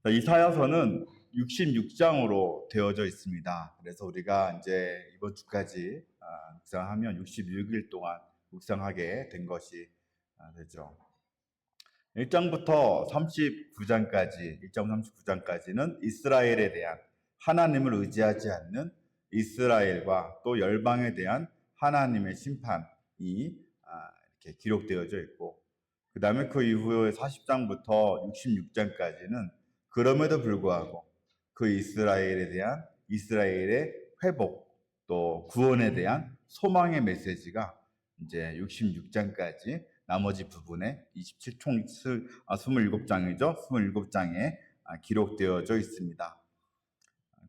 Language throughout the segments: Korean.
이사야서는 66장으로 되어져 있습니다. 그래서 우리가 이제 이번 주까지 묵상하면 66일 동안 묵상하게 된 것이 되죠. 1장부터 39장까지, 1장 39장까지는 이스라엘에 대한 하나님을 의지하지 않는 이스라엘과 또 열방에 대한 하나님의 심판이 이렇게 기록되어져 있고, 그 다음에 그 이후에 40장부터 66장까지는 그럼에도 불구하고 그 이스라엘에 대한 이스라엘의 회복 또 구원에 대한 소망의 메시지가 이제 66장까지 나머지 부분에 27장이죠. 27장에 기록되어져 있습니다.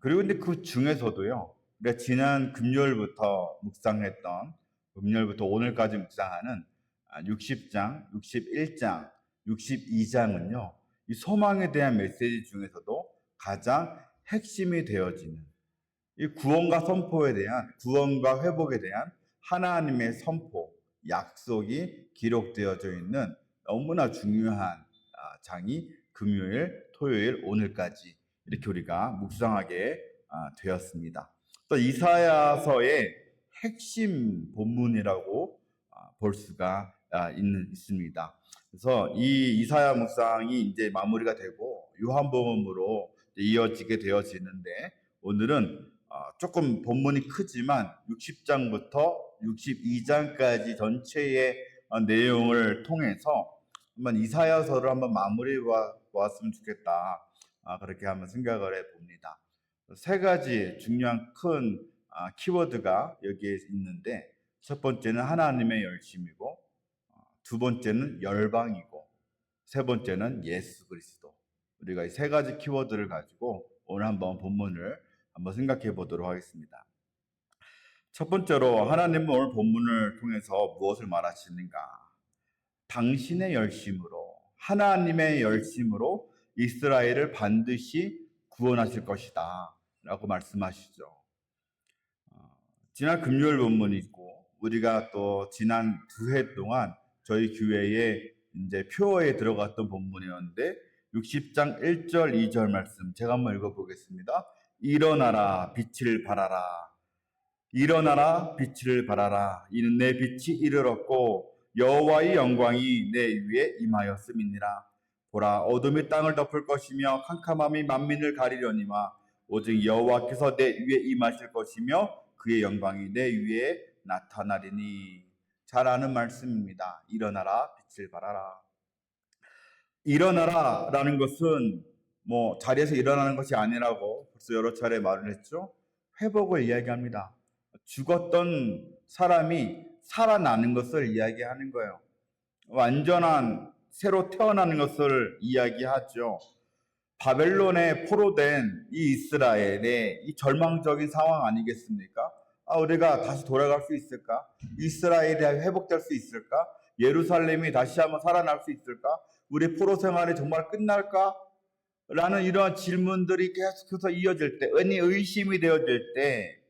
그리고 근데 그 중에서도요, 우리가 지난 금요일부터 오늘까지 묵상하는 60장, 61장, 62장은요, 이 소망에 대한 메시지 중에서도 가장 핵심이 되어지는 이 구원과 회복에 대한 하나님의 선포, 약속이 기록되어져 있는 너무나 중요한 장이 금요일, 토요일, 오늘까지 이렇게 우리가 묵상하게 되었습니다. 또 이사야서의 핵심 본문이라고 볼 수가 있습니다. 그래서 이 이사야 묵상이 이제 마무리가 되고 요한복음으로 이어지게 되어지는데, 오늘은 조금 본문이 크지만 60장부터 62장까지 전체의 내용을 통해서 한번 이사야서를 한번 마무리해 보았으면 좋겠다, 그렇게 한번 생각을 해봅니다. 세 가지 중요한 큰 키워드가 여기에 있는데, 첫 번째는 하나님의 열심이고, 두 번째는 열방이고, 세 번째는 예수 그리스도. 우리가 이 세 가지 키워드를 가지고 오늘 한번 본문을 한번 생각해 보도록 하겠습니다. 첫 번째로 하나님은 오늘 본문을 통해서 무엇을 말하시는가? 당신의 열심으로, 하나님의 열심으로 이스라엘을 반드시 구원하실 것이다 라고 말씀하시죠. 지난 금요일 본문이 있고, 우리가 또 지난 2회 동안 저희 교회에 이제 표어에 들어갔던 본문이었는데, 60장 1절 2절 말씀 제가 한번 읽어보겠습니다. 일어나라 빛을 발하라, 일어나라 빛을 발하라. 이는 내 빛이 이르렀고 여호와의 영광이 내 위에 임하였음이니라. 보라, 어둠이 땅을 덮을 것이며 캄캄함이 만민을 가리려니와 오직 여호와께서 내 위에 임하실 것이며 그의 영광이 내 위에 나타나리니. 잘 아는 말씀입니다. 일어나라 빛을 발하라. 일어나라 라는 것은 자리에서 일어나는 것이 아니라고 벌써 여러 차례 말을 했죠. 회복을 이야기합니다. 죽었던 사람이 살아나는 것을 이야기하는 거예요. 완전한 새로 태어나는 것을 이야기하죠. 바벨론에 포로된 이 이스라엘의 이 절망적인 상황 아니겠습니까? 우리가 다시 돌아갈 수 있을까? 이스라엘이 회복될 수 있을까? 예루살렘이 다시 한번 살아날 수 있을까? 우리 포로 생활이 정말 끝날까? 라는 이러한 질문들이 계속해서 이어질 때, 의심이 되어질 때,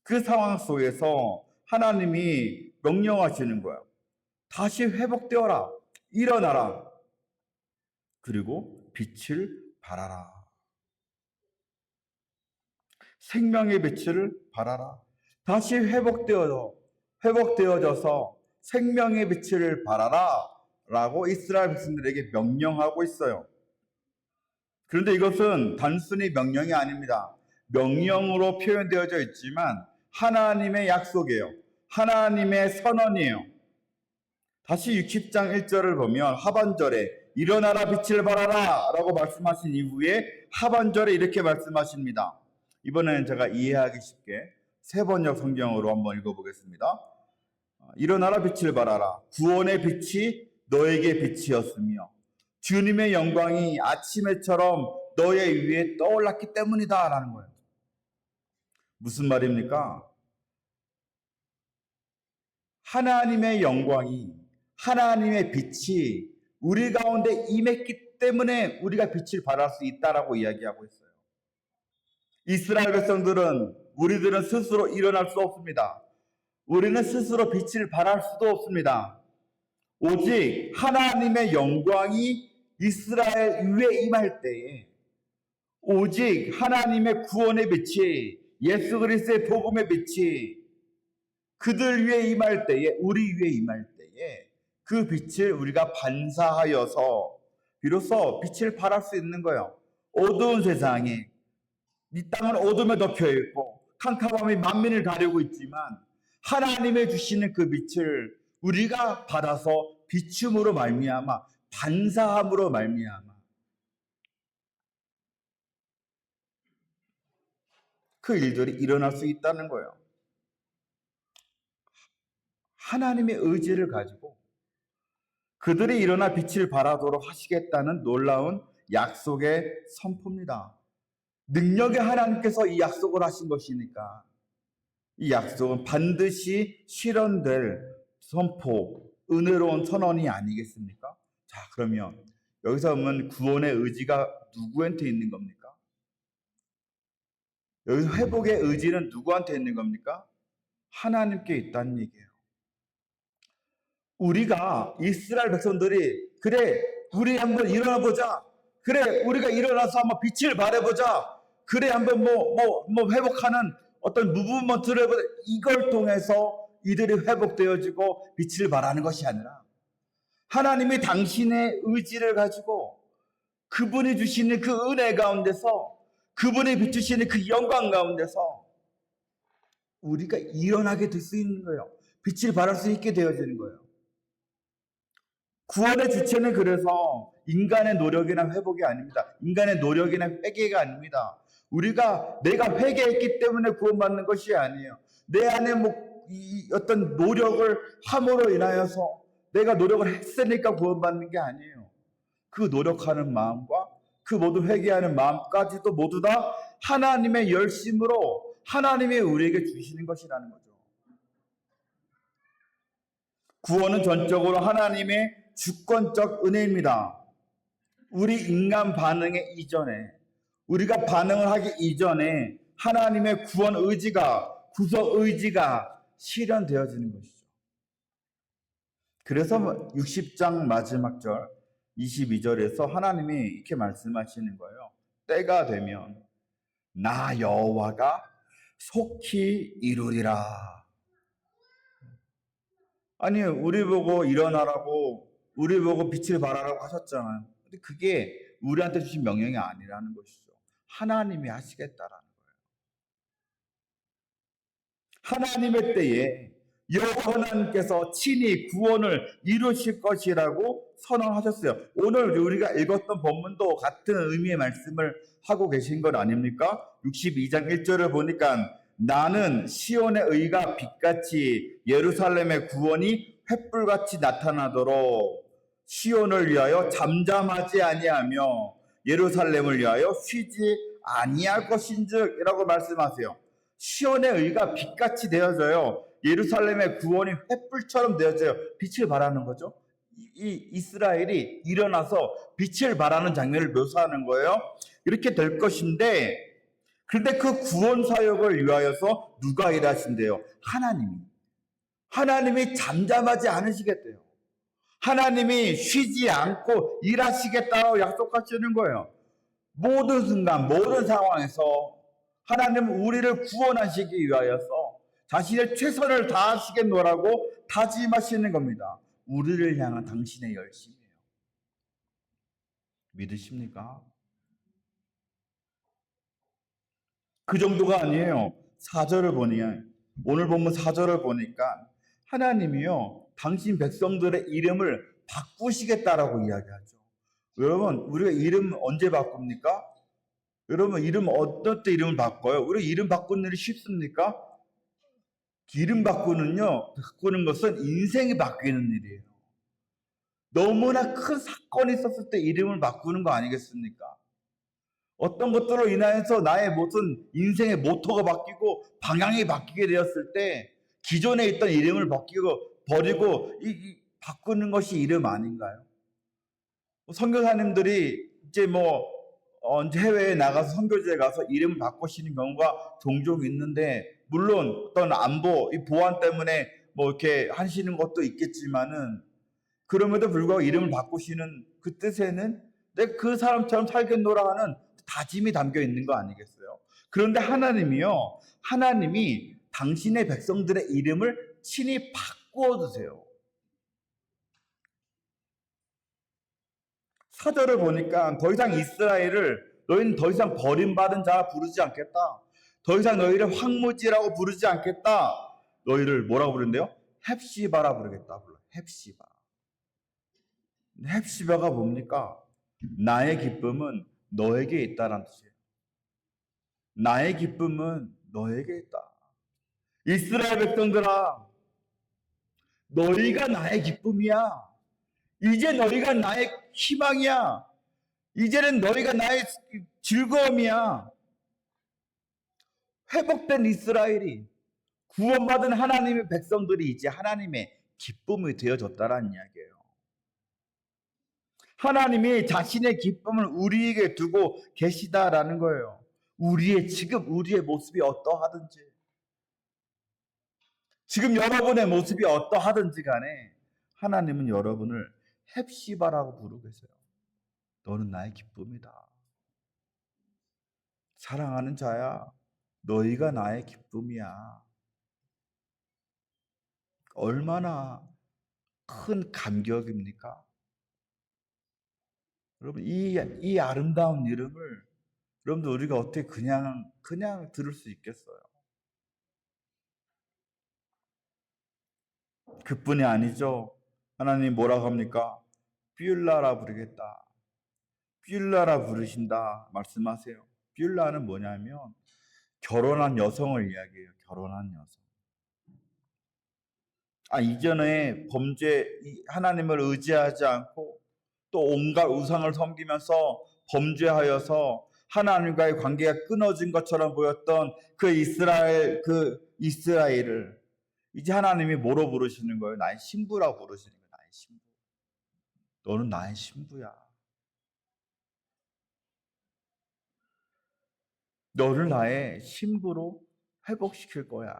그 상황 속에서 하나님이 명령하시는 거예요. 다시 회복되어라. 일어나라. 그리고 빛을 발하라. 생명의 빛을 발하라. 다시 회복되어져서 생명의 빛을 발하라 라고 이스라엘 백성들에게 명령하고 있어요. 그런데 이것은 단순히 명령이 아닙니다. 명령으로 표현되어져 있지만 하나님의 약속이에요. 하나님의 선언이에요. 다시 60장 1절을 보면 하반절에 일어나라 빛을 발하라 라고 말씀하신 이후에 하반절에 이렇게 말씀하십니다. 이번에는 제가 이해하기 쉽게 세번역 성경으로 한번 읽어보겠습니다. 일어나라 빛을 발하라. 구원의 빛이 너에게 빛이었으며 주님의 영광이 아침해처럼 너의 위에 떠올랐기 때문이다 라는 거예요. 무슨 말입니까? 하나님의 영광이, 하나님의 빛이 우리 가운데 임했기 때문에 우리가 빛을 발할 수 있다라고 이야기하고 있어요. 이스라엘 백성들은, 우리들은 스스로 일어날 수 없습니다. 우리는 스스로 빛을 발할 수도 없습니다. 오직 하나님의 영광이 이스라엘 위에 임할 때에 오직 하나님의 구원의 빛이, 예수 그리스도의 복음의 빛이 그들 위에 임할 때에, 우리 위에 임할 때에 그 빛을 우리가 반사하여서 비로소 빛을 발할 수 있는 거예요. 어두운 세상에, 이 땅은 어둠에 덮여 있고 캄캄함이 만민을 가리고 있지만 하나님의 주시는 그 빛을 우리가 받아서 비춤으로 말미암아, 반사함으로 말미암아 그 일들이 일어날 수 있다는 거예요. 하나님의 의지를 가지고 그들이 일어나 빛을 발하도록 하시겠다는 놀라운 약속의 선포입니다. 능력의 하나님께서 이 약속을 하신 것이니까 이 약속은 반드시 실현될 선포, 은혜로운 선언이 아니겠습니까? 자, 그러면 여기서 보면 구원의 의지가 누구한테 있는 겁니까? 여기서 회복의 의지는 누구한테 있는 겁니까? 하나님께 있다는 얘기예요. 우리가 이스라엘 백성들이 그래 우리 한번 일어나 보자. 그래 우리가 일어나서 한번 빛을 발해보자. 그래 한번 뭐 회복하는 어떤 무브먼트를 해보자. 이걸 통해서 이들이 회복되어지고 빛을 발하는 것이 아니라 하나님이 당신의 의지를 가지고 그분이 주시는 그 은혜 가운데서 그분이 비추시는 그 영광 가운데서 우리가 일어나게 될 수 있는 거예요. 빛을 발할 수 있게 되어지는 거예요. 구원의 주체는 그래서 인간의 노력이나 회복이 아닙니다. 인간의 노력이나 회개가 아닙니다. 내가 회개했기 때문에 구원받는 것이 아니에요. 내 안에 어떤 노력을 함으로 인하여서 내가 노력을 했으니까 구원받는 게 아니에요. 그 노력하는 마음과 그 모두 회개하는 마음까지도 모두 다 하나님의 열심으로 하나님이 우리에게 주시는 것이라는 거죠. 구원은 전적으로 하나님의 주권적 은혜입니다. 우리 인간 반응의 이전에, 우리가 반응을 하기 이전에 하나님의 구원 의지가, 구속 의지가 실현되어지는 것이죠. 그래서 60장 마지막 절 22절에서 하나님이 이렇게 말씀하시는 거예요. 때가 되면 나 여호와가 속히 이루리라. 아니 우리 보고 일어나라고, 우리 보고 빛을 발하라고 하셨잖아요. 근데 그게 우리한테 주신 명령이 아니라는 것이죠. 하나님이 하시겠다라는 거예요. 하나님의 때에 여호와 하나님께서 친히 구원을 이루실 것이라고 선언하셨어요. 오늘 우리가 읽었던 본문도 같은 의미의 말씀을 하고 계신 것 아닙니까? 62장 1절을 보니까 나는 시온의 의가 빛같이 예루살렘의 구원이 횃불같이 나타나도록 시온을 위하여 잠잠하지 아니하며 예루살렘을 위하여 쉬지 아니할 것인즉 이라고 말씀하세요. 시온의 의가 빛같이 되어져요. 예루살렘의 구원이 횃불처럼 되어져요. 빛을 발하는 거죠. 이 이스라엘이 일어나서 빛을 발하는 장면을 묘사하는 거예요. 이렇게 될 것인데, 그런데 그 구원 사역을 위하여서 누가 일하신대요? 하나님이 잠잠하지 않으시겠대요. 하나님이 쉬지 않고 일하시겠다고 약속하시는 거예요. 모든 순간, 모든 상황에서 하나님은 우리를 구원하시기 위하여서 자신의 최선을 다하시겠노라고 다짐하시는 겁니다. 우리를 향한 당신의 열심이에요. 믿으십니까? 그 정도가 아니에요. 4절을 보니까, 오늘 본문 4절을 보니까 하나님이요 당신 백성들의 이름을 바꾸시겠다라고 이야기하죠. 여러분 우리가 이름 언제 바꿉니까? 여러분 이름 어떤 때 이름을 바꿔요? 우리 이름 바꾸는 일이 쉽습니까? 이름 바꾸는 것은 인생이 바뀌는 일이에요. 너무나 큰 사건이 있었을 때 이름을 바꾸는 거 아니겠습니까? 어떤 것들로 인하여서 나의 무슨 인생의 모토가 바뀌고 방향이 바뀌게 되었을 때 기존에 있던 이름을 버리고 바꾸는 것이 이름 아닌가요? 선교사님들이 이제 해외에 나가서 선교지에 가서 이름을 바꾸시는 경우가 종종 있는데, 물론 어떤 안보, 이 보안 때문에 이렇게 하시는 것도 있겠지만은, 그럼에도 불구하고 이름을 바꾸시는 그 뜻에는 내 그 사람처럼 살겠노라 하는 다짐이 담겨 있는 거 아니겠어요? 그런데 하나님이 당신의 백성들의 이름을 친히 바꾸어 주세요. 4절을 보니까 더 이상 이스라엘을 너희는 더 이상 버림받은 자 부르지 않겠다. 더 이상 너희를 황무지라고 부르지 않겠다. 너희를 뭐라고 부른대요? 헵시바라 부르겠다. 헵시바. 헵시바가 뭡니까? 나의 기쁨은 너에게 있다라는 뜻이에요. 나의 기쁨은 너에게 있다. 이스라엘 백성들아, 너희가 나의 기쁨이야. 이제 너희가 나의 희망이야. 이제는 너희가 나의 즐거움이야. 회복된 이스라엘이, 구원받은 하나님의 백성들이 이제 하나님의 기쁨이 되어졌다라는 이야기예요. 하나님이 자신의 기쁨을 우리에게 두고 계시다라는 거예요. 지금 우리의 모습이 어떠하든지, 지금 여러분의 모습이 어떠하든지 간에 하나님은 여러분을 헵시바라고 부르고 계세요. 너는 나의 기쁨이다. 사랑하는 자야, 너희가 나의 기쁨이야. 얼마나 큰 감격입니까? 여러분, 이 아름다운 이름을 여러분들 우리가 어떻게 그냥 들을 수 있겠어요? 그뿐이 아니죠. 하나님 뭐라고 합니까? 뷰라라 부르겠다. 뷰라라 부르신다 말씀하세요. 뷰라는 뭐냐면 결혼한 여성을 이야기해요. 결혼한 여성. 이전에 하나님을 의지하지 않고 또 온갖 우상을 섬기면서 범죄하여서 하나님과의 관계가 끊어진 것처럼 보였던 그 이스라엘을 이제 하나님이 뭐로 부르시는 거예요? 나의 신부라고 부르시는 거예요. 나의 신부. 너는 나의 신부야. 너를 나의 신부로 회복시킬 거야.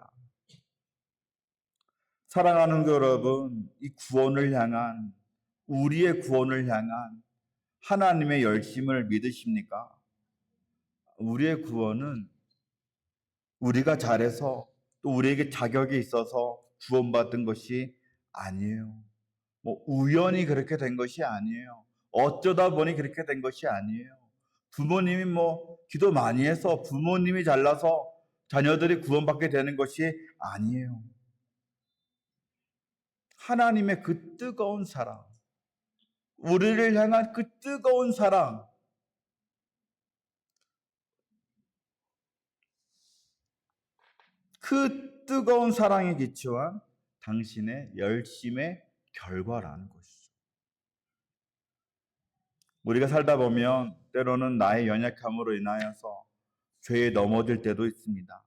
사랑하는 여러분, 우리의 구원을 향한 하나님의 열심을 믿으십니까? 우리의 구원은 우리가 잘해서 또 우리에게 자격이 있어서 구원받은 것이 아니에요. 우연히 그렇게 된 것이 아니에요. 어쩌다 보니 그렇게 된 것이 아니에요. 부모님이 기도 많이 해서 부모님이 잘나서 자녀들이 구원받게 되는 것이 아니에요. 하나님의 그 뜨거운 사랑, 우리를 향한 그 뜨거운 사랑, 그 뜨거운 사랑에 기초한 당신의 열심의 결과라는 것이죠. 우리가 살다 보면 때로는 나의 연약함으로 인하여서 죄에 넘어질 때도 있습니다.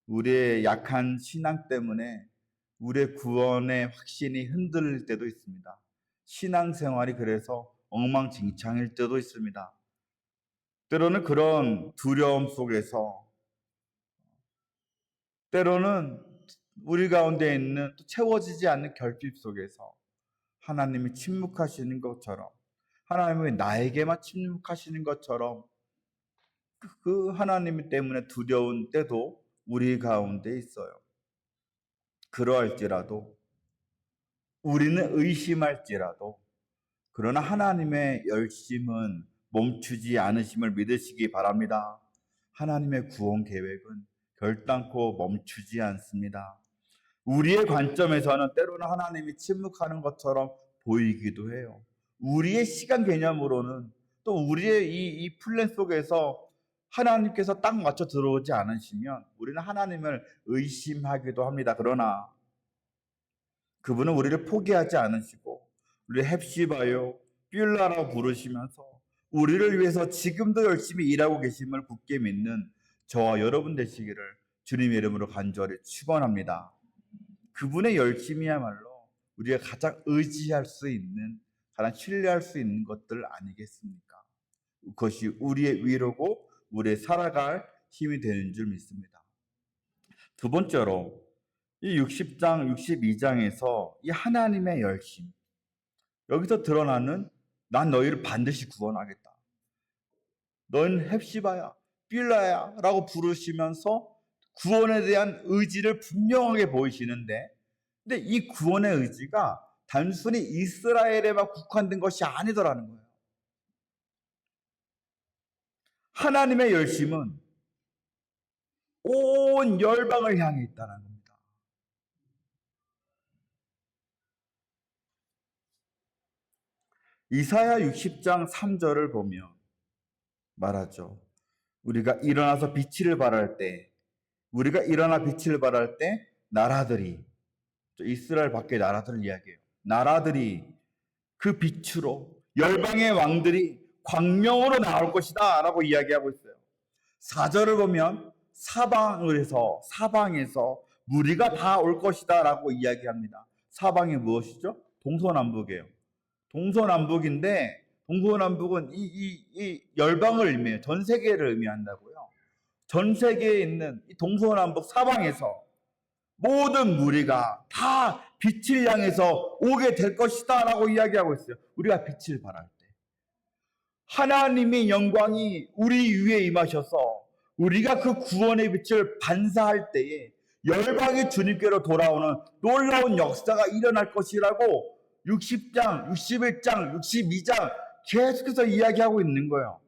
우리의 약한 신앙 때문에 우리의 구원의 확신이 흔들릴 때도 있습니다. 신앙생활이 그래서 엉망진창일 때도 있습니다. 때로는 그런 두려움 속에서, 때로는 우리 가운데 있는 또 채워지지 않는 결핍 속에서 하나님이 침묵하시는 것처럼, 하나님이 나에게만 침묵하시는 것처럼 그 하나님 때문에 두려운 때도 우리 가운데 있어요. 그러할지라도, 우리는 의심할지라도, 그러나 하나님의 열심은 멈추지 않으심을 믿으시기 바랍니다. 하나님의 구원 계획은 결단코 멈추지 않습니다. 우리의 관점에서는 때로는 하나님이 침묵하는 것처럼 보이기도 해요. 우리의 시간 개념으로는, 또 우리의 이 플랜 속에서 하나님께서 딱 맞춰 들어오지 않으시면 우리는 하나님을 의심하기도 합니다. 그러나 그분은 우리를 포기하지 않으시고 우리를 헵시바요, 뷸라라고 부르시면서 우리를 위해서 지금도 열심히 일하고 계심을 굳게 믿는 저와 여러분 되시기를 주님의 이름으로 간절히 축원합니다. 그분의 열심이야말로 우리가 가장 의지할 수 있는, 가장 신뢰할 수 있는 것들 아니겠습니까? 그것이 우리의 위로고 우리의 살아갈 힘이 되는 줄 믿습니다. 두 번째로 이 60장, 62장에서 이 하나님의 열심, 여기서 드러나는 난 너희를 반드시 구원하겠다. 넌 헵시바야, 빌라야 라고 부르시면서 구원에 대한 의지를 분명하게 보이시는데, 근데 이 구원의 의지가 단순히 이스라엘에만 국한된 것이 아니더라는 거예요. 하나님의 열심은 온 열방을 향해 있다는 겁니다. 이사야 60장 3절을 보면 말하죠. 우리가 일어나 빛을 발할 때 나라들이, 이스라엘 밖의 나라들을 이야기해요. 나라들이 그 빛으로, 열방의 왕들이 광명으로 나올 것이다 라고 이야기하고 있어요. 4절을 보면 사방에서 무리가 다 올 것이다 라고 이야기합니다. 사방이 무엇이죠? 동서남북이에요. 동서남북인데, 동서남북은 이 열방을 의미해요. 전 세계를 의미한다고요. 전 세계에 있는 이 동서남북 사방에서 모든 무리가 다 빛을 향해서 오게 될 것이다 라고 이야기하고 있어요. 우리가 빛을 발할 때 하나님의 영광이 우리 위에 임하셔서 우리가 그 구원의 빛을 반사할 때에 열방이 주님께로 돌아오는 놀라운 역사가 일어날 것이라고 60장, 61장, 62장 계속해서 이야기하고 있는 거예요.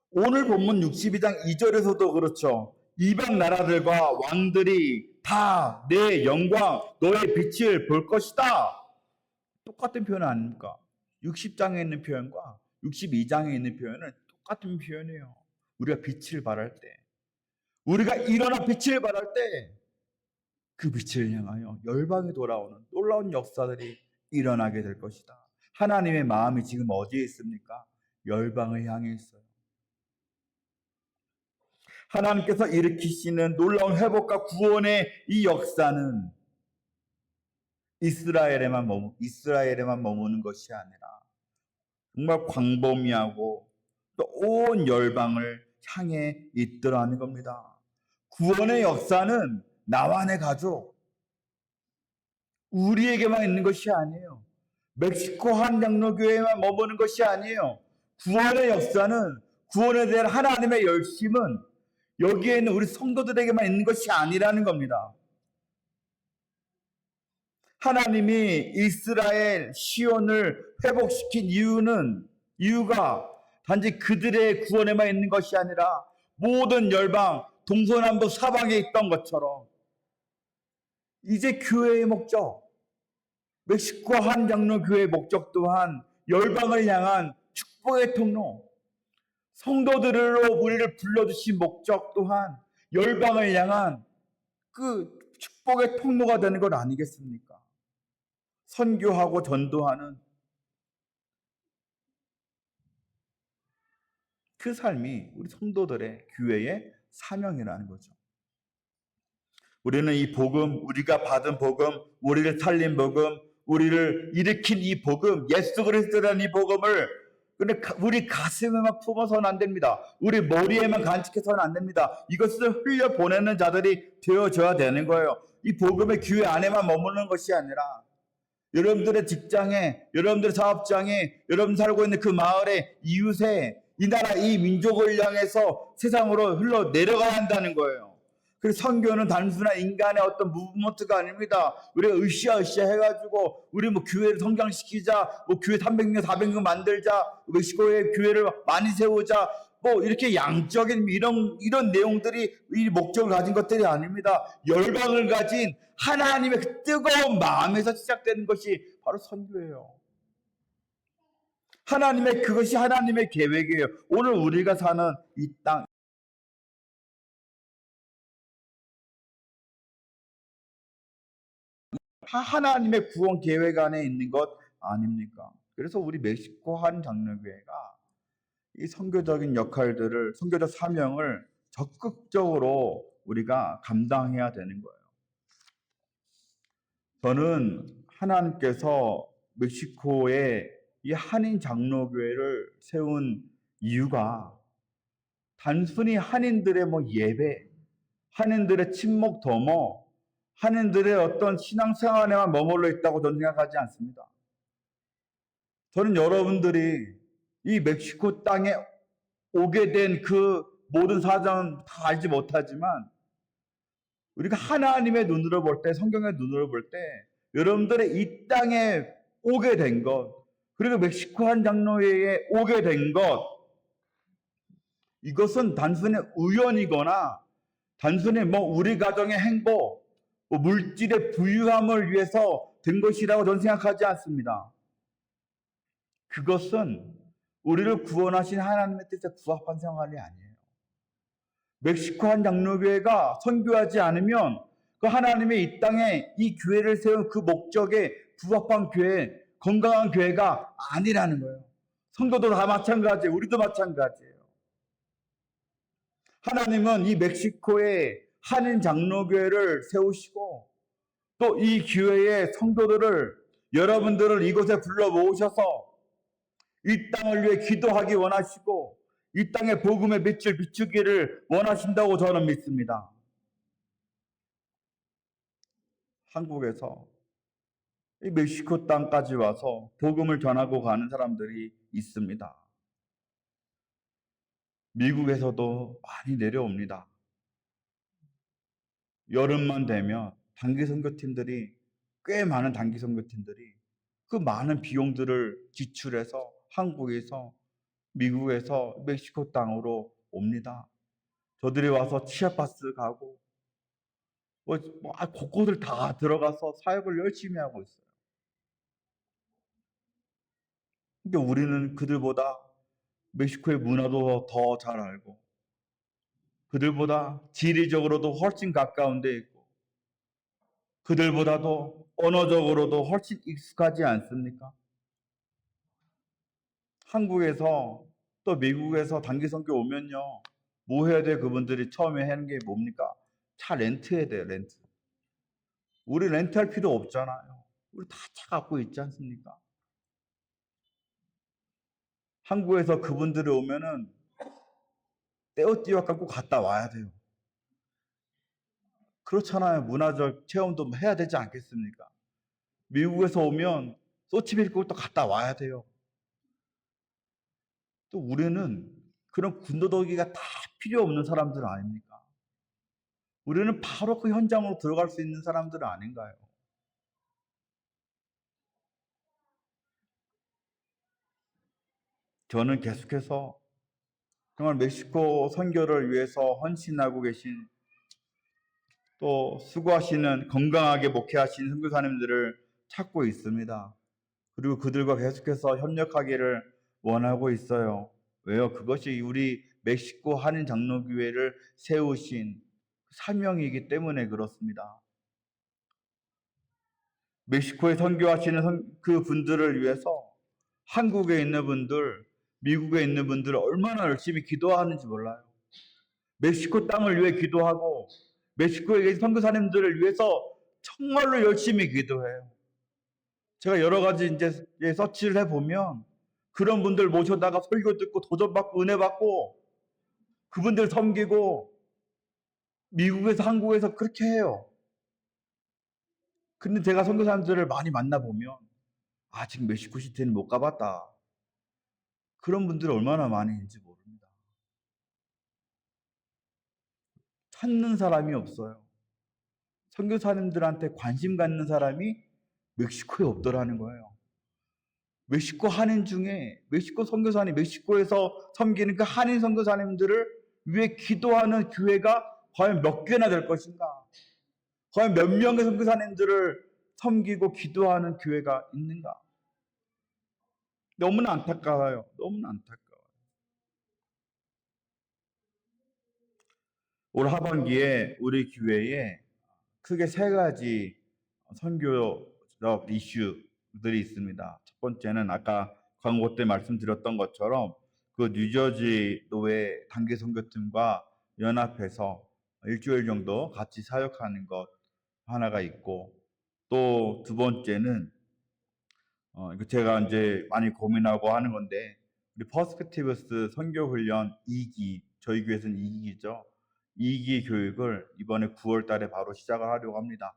오늘 본문 62장 2절에서도 그렇죠. 이방 나라들과 왕들이 다 내 영광, 너의 빛을 볼 것이다. 똑같은 표현 아닙니까? 60장에 있는 표현과 62장에 있는 표현은 똑같은 표현이에요. 우리가 빛을 발할 때, 우리가 일어나 빛을 발할 때 그 빛을 향하여 열방이 돌아오는 놀라운 역사들이 일어나게 될 것이다. 하나님의 마음이 지금 어디에 있습니까? 열방을 향해 있어요. 하나님께서 일으키시는 놀라운 회복과 구원의 이 역사는 이스라엘에만 머무는 것이 아니라 정말 광범위하고 또 온 열방을 향해 있더라는 겁니다. 구원의 역사는 나와 내 가족, 우리에게만 있는 것이 아니에요. 멕시코 한장로교회에만 머무는 것이 아니에요. 구원의 역사는, 구원에 대한 하나님의 열심은 여기에 있는 우리 성도들에게만 있는 것이 아니라는 겁니다. 하나님이 이스라엘 시온을 회복시킨 이유가 단지 그들의 구원에만 있는 것이 아니라 모든 열방, 동서남북 사방에 있던 것처럼 이제 교회의 목적, 멕시코 한장로교회의 목적 또한 열방을 향한 축복의 통로, 성도들로 우리를 불러주신 목적 또한 열방을 향한 그 축복의 통로가 되는 것 아니겠습니까? 선교하고 전도하는 그 삶이 우리 성도들의 교회의 사명이라는 거죠. 우리는 이 복음, 우리가 받은 복음, 우리를 살린 복음, 우리를 일으킨 이 복음, 예수 그리스도라는 이 복음을 근데 우리 가슴에만 품어서는 안 됩니다. 우리 머리에만 간직해서는 안 됩니다. 이것을 흘려보내는 자들이 되어져야 되는 거예요. 이 복음의 교회 안에만 머무는 것이 아니라 여러분들의 직장에, 여러분들의 사업장에, 여러분 살고 있는 그 마을에, 이웃에, 이 나라, 이 민족을 향해서 세상으로 흘러 내려가야 한다는 거예요. 그래서 선교는 단순한 인간의 어떤 무브먼트가 아닙니다. 우리가 으쌰으쌰 해가지고 우리 뭐 교회를 성장시키자, 뭐 교회 300명, 400명 만들자, 멕시코에 교회를 많이 세우자, 뭐 이렇게 양적인 이런 내용들이 이 목적을 가진 것들이 아닙니다. 열방을 가진 하나님의 그 뜨거운 마음에서 시작되는 것이 바로 선교예요. 그것이 하나님의 계획이에요. 오늘 우리가 사는 이 땅, 하나님의 구원 계획 안에 있는 것 아닙니까? 그래서 우리 멕시코 한장로교회가 이 선교적인 역할들을, 선교적 사명을 적극적으로 우리가 감당해야 되는 거예요. 저는 하나님께서 멕시코에 이 한인 장로교회를 세운 이유가 단순히 한인들의 뭐 예배, 한인들의 친목 도모, 한인들의 어떤 신앙생활에만 머물러 있다고 저는 생각하지 않습니다. 저는 여러분들이 이 멕시코 땅에 오게 된 그 모든 사정은 다 알지 못하지만 우리가 하나님의 눈으로 볼 때, 성경의 눈으로 볼 때 여러분들의 이 땅에 오게 된 것, 그리고 멕시코 한 장로회에 오게 된 것, 이것은 단순히 우연이거나 단순히 우리 가정의 행복, 물질의 부유함을 위해서 된 것이라고 저는 생각하지 않습니다. 그것은 우리를 구원하신 하나님의 뜻에 부합한 생활이 아니에요. 멕시코 한 장로교회가 선교하지 않으면 그 하나님의 이 땅에 이 교회를 세운 그 목적에 부합한 교회, 건강한 교회가 아니라는 거예요. 성도도 다 마찬가지예요. 우리도 마찬가지예요. 하나님은 이 멕시코에 한인 장로교회를 세우시고 또 이 교회의 성도들을, 여러분들을 이곳에 불러 모으셔서 이 땅을 위해 기도하기 원하시고 이 땅에 복음의 빛을 비추기를 원하신다고 저는 믿습니다. 한국에서 이 멕시코 땅까지 와서 복음을 전하고 가는 사람들이 있습니다. 미국에서도 많이 내려옵니다. 여름만 되면 단기 선교팀들이, 꽤 많은 단기 선교팀들이 그 많은 비용들을 지출해서 한국에서, 미국에서 멕시코 땅으로 옵니다. 저들이 와서 치아파스 가고 곳곳을 다 들어가서 사역을 열심히 하고 있어요. 그러니까 우리는 그들보다 멕시코의 문화도 더 잘 알고 그들보다 지리적으로도 훨씬 가까운 데 있고 그들보다도 언어적으로도 훨씬 익숙하지 않습니까? 한국에서 또 미국에서 단기 선교 오면요, 뭐 해야 돼? 그분들이 처음에 하는 게 뭡니까? 차 렌트해야 돼요. 렌트. 우리 렌트할 필요 없잖아요. 우리 다 차 갖고 있지 않습니까? 한국에서 그분들이 오면은 떼어띄워 갖고 갔다 와야 돼요. 그렇잖아요. 문화적 체험도 해야 되지 않겠습니까? 미국에서 오면 소치빌 또 갔다 와야 돼요. 또 우리는 그런 군더더기가 다 필요 없는 사람들 아닙니까? 우리는 바로 그 현장으로 들어갈 수 있는 사람들 아닌가요? 저는 계속해서 정말 멕시코 선교를 위해서 헌신하고 계신, 또 수고하시는, 건강하게 목회하시는 선교사님들을 찾고 있습니다. 그리고 그들과 계속해서 협력하기를 원하고 있어요. 왜요? 그것이 우리 멕시코 한인 장로교회를 세우신 사명이기 때문에 그렇습니다. 멕시코에 선교하시는 그 분들을 위해서 한국에 있는 분들, 미국에 있는 분들 얼마나 열심히 기도하는지 몰라요. 멕시코 땅을 위해 기도하고 멕시코에 계신 선교사님들을 위해서 정말로 열심히 기도해요. 제가 여러 가지 이제 서치를 해보면 그런 분들 모셔다가 설교 듣고 도전받고 은혜 받고 그분들 섬기고 미국에서 한국에서 그렇게 해요. 근데 제가 선교사님들을 많이 만나보면 아직 멕시코 시티는 못 가봤다. 그런 분들이 얼마나 많이 있는지 모릅니다. 찾는 사람이 없어요. 선교사님들한테 관심 갖는 사람이 멕시코에 없더라는 거예요. 멕시코 한인 중에 멕시코 선교사님, 멕시코에서 섬기는 그 한인 선교사님들을 위해 기도하는 교회가 과연 몇 개나 될 것인가? 과연 몇 명의 선교사님들을 섬기고 기도하는 교회가 있는가? 너무나 안타까워요. 너무나 안타까워요. 올 하반기에 우리 교회에 크게 세 가지 선교적 이슈들이 있습니다. 첫 번째는 아까 광고 때 말씀드렸던 것처럼 그 뉴저지 노회 단기 선교팀과 연합해서 일주일 정도 같이 사역하는 것 하나가 있고, 또 두 번째는 이거 제가 이제 많이 고민하고 하는 건데, 우리 퍼스펙티브스 선교 훈련 2기, 저희 교회에서는 2기죠. 2기 교육을 이번에 9월 달에 바로 시작을 하려고 합니다.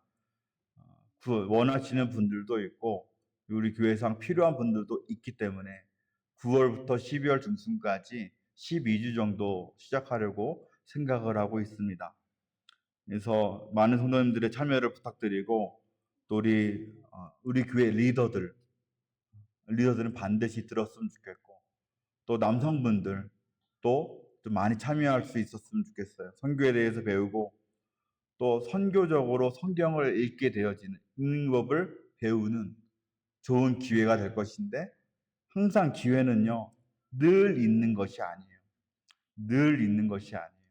원하시는 분들도 있고 우리 교회상 필요한 분들도 있기 때문에 9월부터 12월 중순까지 12주 정도 시작하려고 생각을 하고 있습니다. 그래서 많은 성도님들의 참여를 부탁드리고 또 우리 교회 리더들은 반드시 들었으면 좋겠고 또 남성분들 또 좀 많이 참여할 수 있었으면 좋겠어요. 선교에 대해서 배우고 또 선교적으로 성경을 읽게 되어지는 읽는 법을 배우는 좋은 기회가 될 것인데 항상 기회는요 늘 있는 것이 아니에요. 늘 있는 것이 아니에요.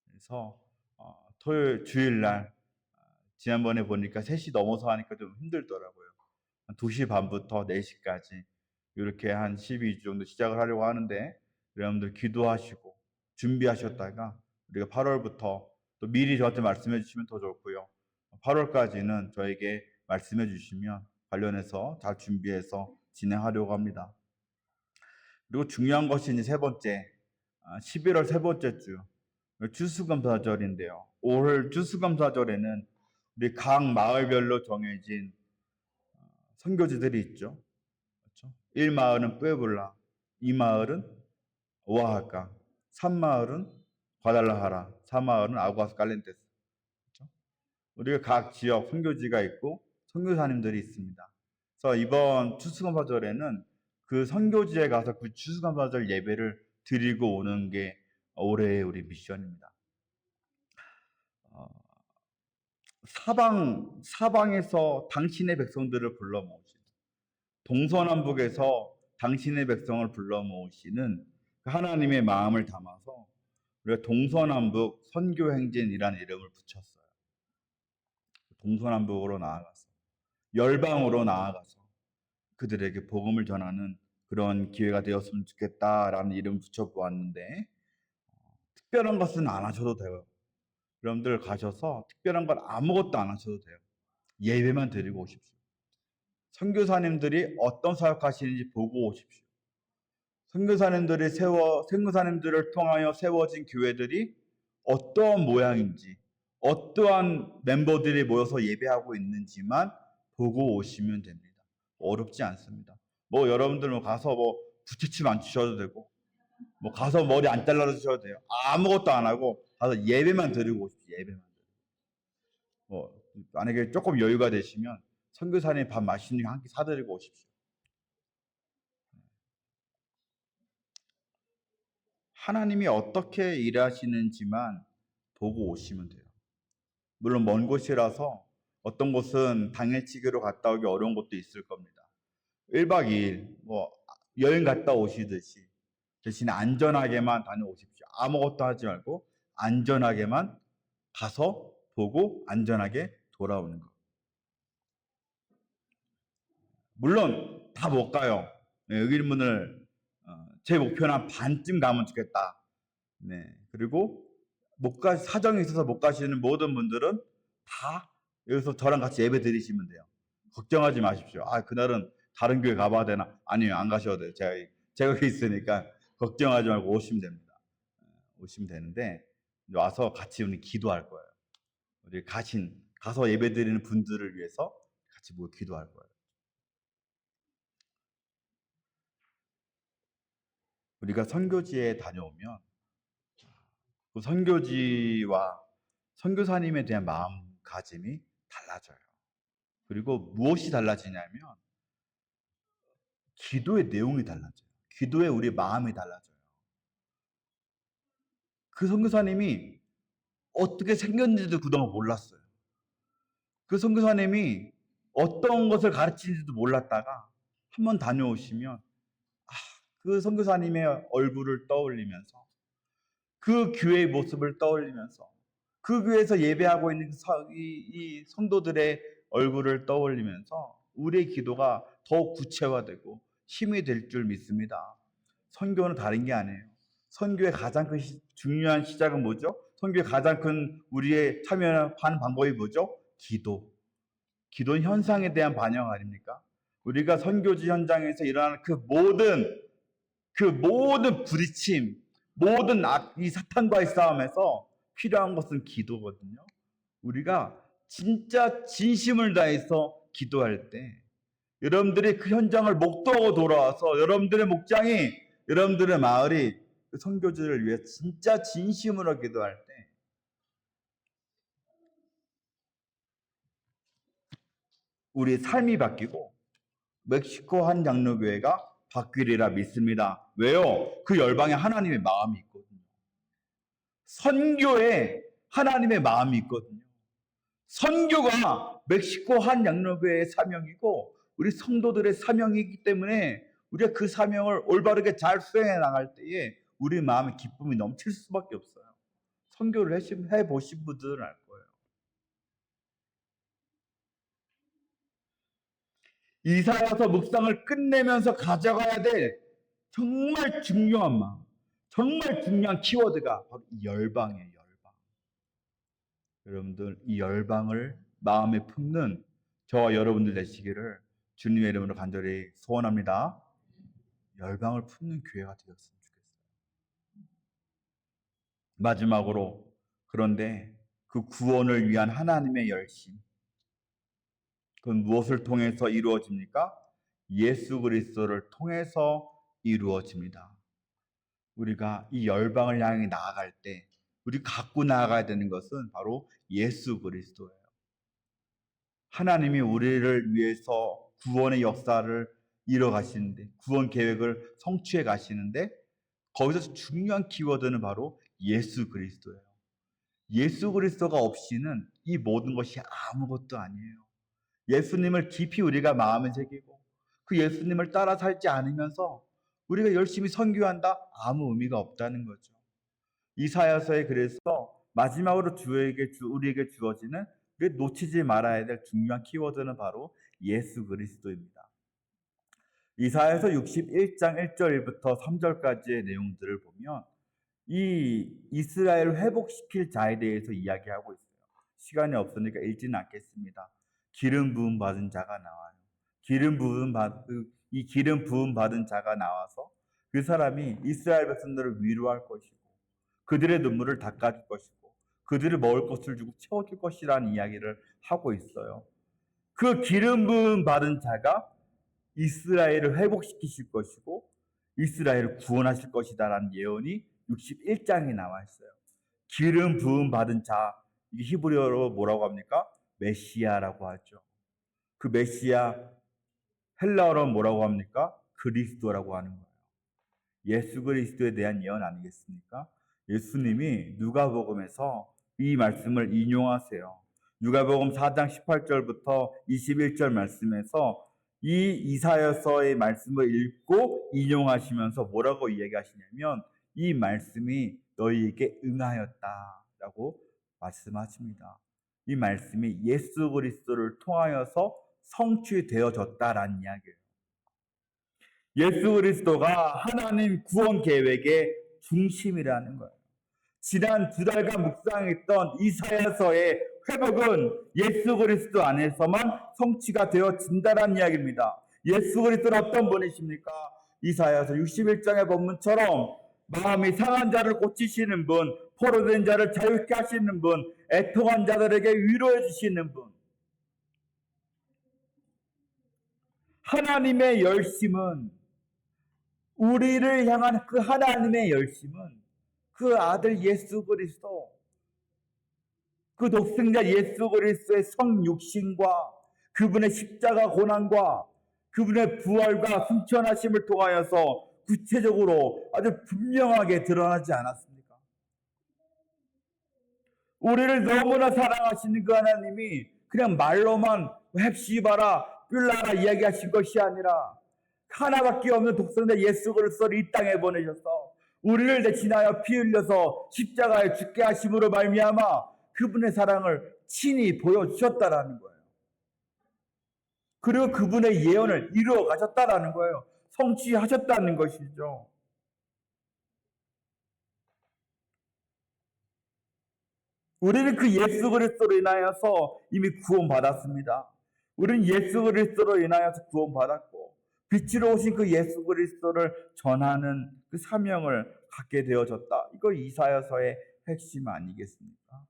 그래서 토요일 주일날 지난번에 보니까 3시 넘어서 하니까 좀 힘들더라고요. 한 2시 반부터 4시까지 이렇게 한 12주 정도 시작을 하려고 하는데 여러분들 기도하시고 준비하셨다가 우리가 8월부터 또 미리 저한테 말씀해 주시면 더 좋고요. 8월까지는 저에게 말씀해 주시면 관련해서 잘 준비해서 진행하려고 합니다. 그리고 중요한 것이 이제 세 번째, 11월 세 번째 주 추수감사절인데요. 올 추수감사절에는 우리 각 마을별로 정해진 선교지들이 있죠. 그렇죠? 1마을은 뿌에블라, 2마을은 오아하카, 3마을은 과달라하라, 4마을은 아구아스 칼렌테스. 그렇죠? 우리가 각 지역 선교지가 있고 선교사님들이 있습니다. 그래서 이번 추수감사절에는 그 선교지에 가서 그 추수감사절 예배를 드리고 오는 게 올해의 우리 미션입니다. 사방에서 당신의 백성들을 불러 모으시는, 동서남북에서 당신의 백성을 불러 모으시는 하나님의 마음을 담아서 우리가 동서남북 선교행진이라는 이름을 붙였어요. 동서남북으로 나아가서 열방으로 나아가서 그들에게 복음을 전하는 그런 기회가 되었으면 좋겠다라는 이름을 붙여보았는데 특별한 것은 안 하셔도 돼요. 여러분들 가셔서 특별한 걸 아무것도 안 하셔도 돼요. 예배만 드리고 오십시오. 선교사님들이 어떤 사역하시는지 보고 오십시오. 선교사님들을 통하여 세워진 교회들이 어떠한 모양인지, 어떠한 멤버들이 모여서 예배하고 있는지만 보고 오시면 됩니다. 어렵지 않습니다. 여러분들 가서 부채춤 안 추셔도 되고, 가서 머리 안 잘라 주셔도 돼요. 아무것도 안 하고 가서 예배만 드리고 오십시오. 예배만 드리고. 만약에 조금 여유가 되시면 선교사님 밥 맛있는 거 한 끼 사드리고 오십시오. 하나님이 어떻게 일하시는지만 보고 오시면 돼요. 물론 먼 곳이라서 어떤 곳은 당일치기로 갔다 오기 어려운 곳도 있을 겁니다. 1박 2일 여행 갔다 오시듯이 대신 안전하게만 다녀오십시오. 아무것도 하지 말고 안전하게만 가서 보고 안전하게 돌아오는 것. 물론 다 못 가요. 네, 여길문을 제 목표는 한 반쯤 가면 좋겠다. 네, 그리고 사정이 있어서 못 가시는 모든 분들은 다 여기서 저랑 같이 예배 드리시면 돼요. 걱정하지 마십시오. 그날은 다른 교회 가봐야 되나? 아니요, 안 가셔도 돼요. 제가 여기 있으니까 걱정하지 말고 오시면 됩니다. 오시면 되는데 와서 같이 우리 기도할 거예요. 우리 가서 예배 드리는 분들을 위해서 같이 모여 기도할 거예요. 우리가 선교지에 다녀오면 그 선교지와 선교사님에 대한 마음가짐이 달라져요. 그리고 무엇이 달라지냐면 기도의 내용이 달라져요. 기도에 우리 마음이 달라져요. 그 선교사님이 어떻게 생겼는지도 그동안 몰랐어요. 그 선교사님이 어떤 것을 가르치는지도 몰랐다가 한번 다녀오시면 그 선교사님의 얼굴을 떠올리면서 그 교회의 모습을 떠올리면서 그 교회에서 예배하고 있는 이 성도들의 얼굴을 떠올리면서 우리의 기도가 더 구체화되고 힘이 될 줄 믿습니다. 선교는 다른 게 아니에요. 선교의 가장 큰 중요한 시작은 뭐죠? 선교의 가장 큰 우리의 참여하는 방법이 뭐죠? 기도. 기도는 현상에 대한 반영 아닙니까? 우리가 선교지 현장에서 일어나는 그 모든 부딪힘, 모든 이 사탄과의 싸움에서 필요한 것은 기도거든요. 우리가 진짜 진심을 다해서 기도할 때 여러분들이 그 현장을 목도하고 돌아와서 여러분들의 목장이, 여러분들의 마을이 그 선교지를 위해 진짜 진심으로 기도할 때 우리 삶이 바뀌고 멕시코 한 장로교회가 바뀌리라 믿습니다. 왜요? 그 열방에 하나님의 마음이 있거든요. 선교에 하나님의 마음이 있거든요. 선교가 멕시코 한 장로교회의 사명이고 우리 성도들의 사명이기 때문에 우리가 그 사명을 올바르게 잘 수행해 나갈 때에 우리 마음에 기쁨이 넘칠 수밖에 없어요. 선교를 해보신 분들은 알 거예요. 이사야서 묵상을 끝내면서 가져가야 될 정말 중요한 마음, 정말 중요한 키워드가 바로 이 열방이에요. 열방. 여러분들 이 열방을 마음에 품는 저와 여러분들 되시기를 주님의 이름으로 간절히 소원합니다. 열방을 품는 교회가 되었으면 좋겠어요. 마지막으로, 그런데 그 구원을 위한 하나님의 열심, 그건 무엇을 통해서 이루어집니까? 예수 그리스도를 통해서 이루어집니다. 우리가 이 열방을 향해 나아갈 때 우리 갖고 나아가야 되는 것은 바로 예수 그리스도예요. 하나님이 우리를 위해서 구원의 역사를 이뤄 가시는데, 구원 계획을 성취해 가시는데 거기서 중요한 키워드는 바로 예수 그리스도예요. 예수 그리스도가 없이는 이 모든 것이 아무것도 아니에요. 예수님을 깊이 우리가 마음에 새기고 그 예수님을 따라 살지 않으면서 우리가 열심히 선교한다? 아무 의미가 없다는 거죠. 이사야서에 그래서 마지막으로 우리에게 주어지는 놓치지 말아야 될 중요한 키워드는 바로 예수 그리스도입니다. 이사야서 61장 1절부터 3절까지의 내용들을 보면 이 이스라엘을 회복시킬 자에 대해서 이야기하고 있어요. 시간이 없으니까 읽지는 않겠습니다. 기름 부음 받은 자가 나와요. 이 기름 부음 받은 자가 나와서 그 사람이 이스라엘 백성들을 위로할 것이고 그들의 눈물을 닦아줄 것이고 그들을 먹을 것을 주고 채워줄 것이라는 이야기를 하고 있어요. 그 기름 부음 받은 자가 이스라엘을 회복시키실 것이고 이스라엘을 구원하실 것이다라는 예언이 61장에 나와 있어요. 기름 부음 받은 자, 이 히브리어로 뭐라고 합니까? 메시아라고 하죠. 그 메시아 헬라어로 뭐라고 합니까? 그리스도라고 하는 거예요. 예수 그리스도에 대한 예언 아니겠습니까? 예수님이 누가복음에서 이 말씀을 인용하세요. 누가복음 4장 18절부터 21절 말씀에서 이 이사야서의 말씀을 읽고 인용하시면서 뭐라고 이야기하시냐면 이 말씀이 너희에게 응하였다라고 말씀하십니다. 이 말씀이 예수 그리스도를 통하여서 성취되어졌다라는 이야기예요. 예수 그리스도가 하나님 구원 계획의 중심이라는 거예요. 지난 2달간 묵상했던 이사야서의 회복은 예수 그리스도 안에서만 성취가 되어진다는 이야기입니다. 예수 그리스도는 어떤 분이십니까? 이사야서 61장의 본문처럼 마음이 상한 자를 고치시는 분, 포로된 자를 자유케 하시는 분, 애통한 자들에게 위로해 주시는 분. 하나님의 열심은, 우리를 향한 그 하나님의 열심은 그 아들 예수 그리스도, 그 독생자 예수 그리스도의 성육신과 그분의 십자가 고난과 그분의 부활과 승천하심을 통하여서 구체적으로 아주 분명하게 드러나지 않았습니까? 우리를 너무나 사랑하시는 그 하나님이 그냥 말로만 헵시바라 뿔라라 이야기하신 것이 아니라 하나밖에 없는 독생자 예수 그리스도를 이 땅에 보내셔서 우리를 대신하여 피 흘려서 십자가에 죽게 하심으로 말미암아 그분의 사랑을 친히 보여주셨다라는 거예요. 그리고 그분의 예언을 이루어 가셨다라는 거예요. 성취하셨다는 것이죠. 우리는 그 예수 그리스도로 인하여서 이미 구원받았습니다. 우리는 예수 그리스도로 인하여서 구원받았고 빛으로 오신 그 예수 그리스도를 전하는 그 사명을 갖게 되어졌다. 이거 이사야서의 핵심 아니겠습니까?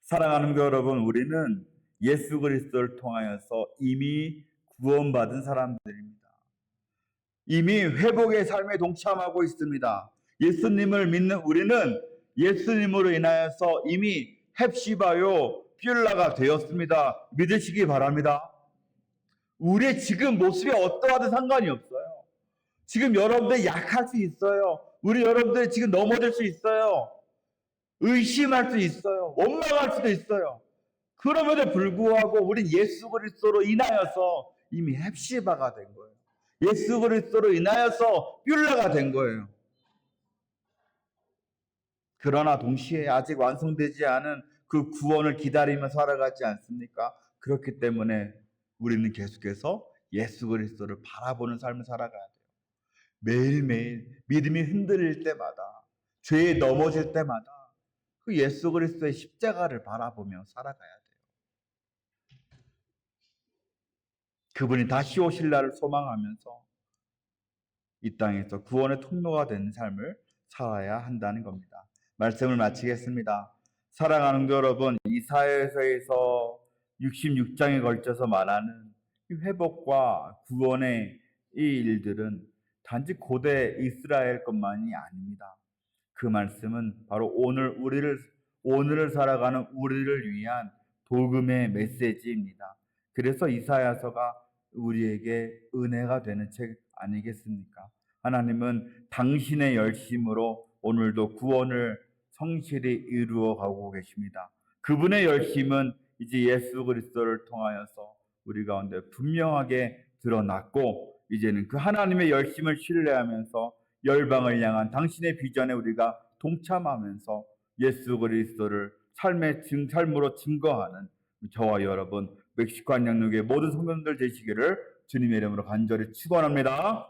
사랑하는 여러분, 우리는 예수 그리스도를 통하여서 이미 구원받은 사람들입니다. 이미 회복의 삶에 동참하고 있습니다. 예수님을 믿는 우리는 예수님으로 인하여서 이미 헵시바요 뷸라가 되었습니다. 믿으시기 바랍니다. 우리의 지금 모습이 어떠하든 상관이 없어요. 지금 여러분들 약할 수 있어요. 우리 여러분들 지금 넘어질 수 있어요. 의심할 수 있어요. 원망할 수도 있어요. 그럼에도 불구하고 우린 예수 그리스도로 인하여서 이미 헵시바가 된 거예요. 예수 그리스도로 인하여서 뷸라가 된 거예요. 그러나 동시에 아직 완성되지 않은 그 구원을 기다리며 살아가지 않습니까? 그렇기 때문에 우리는 계속해서 예수 그리스도를 바라보는 삶을 살아가야 돼요. 매일매일 믿음이 흔들릴 때마다, 죄에 넘어질 때마다 그 예수 그리스도의 십자가를 바라보며 살아가야 돼요. 그분이 다시 오실 날을 소망하면서 이 땅에서 구원의 통로가 되는 삶을 살아야 한다는 겁니다. 말씀을 마치겠습니다. 사랑하는 여러분, 이사야서에서 66장에 걸쳐서 말하는 회복과 구원의 이 일들은 단지 고대 이스라엘 것만이 아닙니다. 그 말씀은 바로 오늘을 살아가는 우리를 위한 복음의 메시지입니다. 그래서 이사야서가 우리에게 은혜가 되는 책 아니겠습니까? 하나님은 당신의 열심으로 오늘도 구원을 성실히 이루어 가고 계십니다. 그분의 열심은 이제 예수 그리스도를 통하여서 우리 가운데 분명하게 드러났고, 이제는 그 하나님의 열심을 신뢰하면서 열방을 향한 당신의 비전에 우리가 동참하면서 예수 그리스도를 삶으로 증거하는 저와 여러분 멕시코 안양육의 모든 성도들 되시기를 주님의 이름으로 간절히 축원합니다.